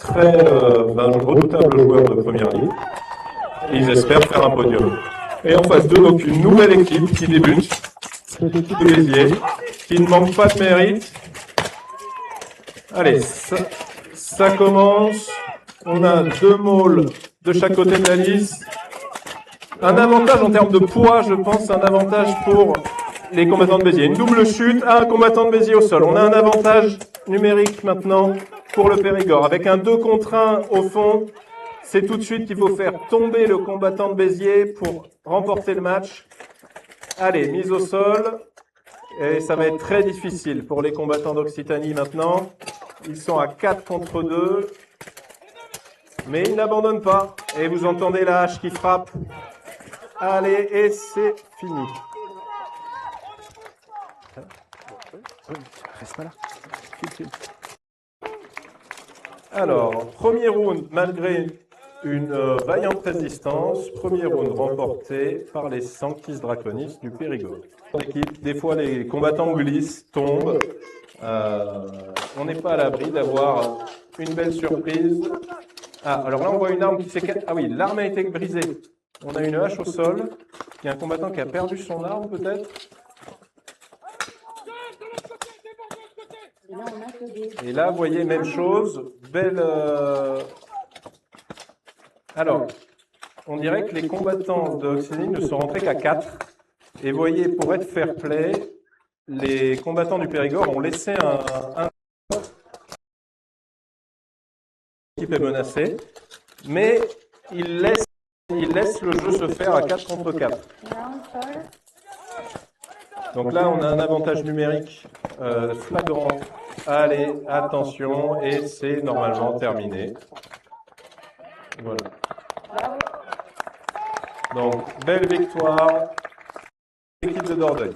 très redoutables joueurs de première ligue. Et ils espèrent faire un podium. Et en face d'eux, donc une nouvelle équipe qui débute, de Béziers, qui ne manque pas de mérite. Allez, ça commence. On a 2 mauls de chaque côté de la liste. Un avantage en termes de poids, je pense, un avantage pour les combattants de Béziers. Une double chute à un combattant de Béziers au sol. On a un avantage numérique maintenant pour le Périgord. Avec un 2 contre 1 au fond, c'est tout de suite qu'il faut faire tomber le combattant de Béziers pour remporter le match. Allez, mise au sol. Et ça va être très difficile pour les combattants d'Occitanie maintenant. Ils sont à 4 contre 2. Mais ils n'abandonnent pas. Et vous entendez la hache qui frappe. Allez, et c'est fini. Reste pas là. Alors, premier round, malgré une vaillante résistance, premier round remporté par les Sanctis Draconis du Périgord. Des fois, les combattants glissent, tombent. On n'est pas à l'abri d'avoir une belle surprise. Ah, alors là, on voit une arme qui s'est... Ah oui, l'arme a été brisée. On a une hache au sol. Il y a un combattant qui a perdu son arme, peut-être. Et là, vous voyez, même chose. Belle... Alors, on dirait que les combattants de Occitanie ne sont rentrés qu'à 4. Et vous voyez, pour être fair play, les combattants du Périgord ont laissé un équipe est menacée, mais ils laissent le jeu se faire à 4 contre 4. Donc là, on a un avantage numérique flagrant. Allez, attention, et c'est normalement terminé. Voilà. Donc, belle victoire, équipe de Dordogne.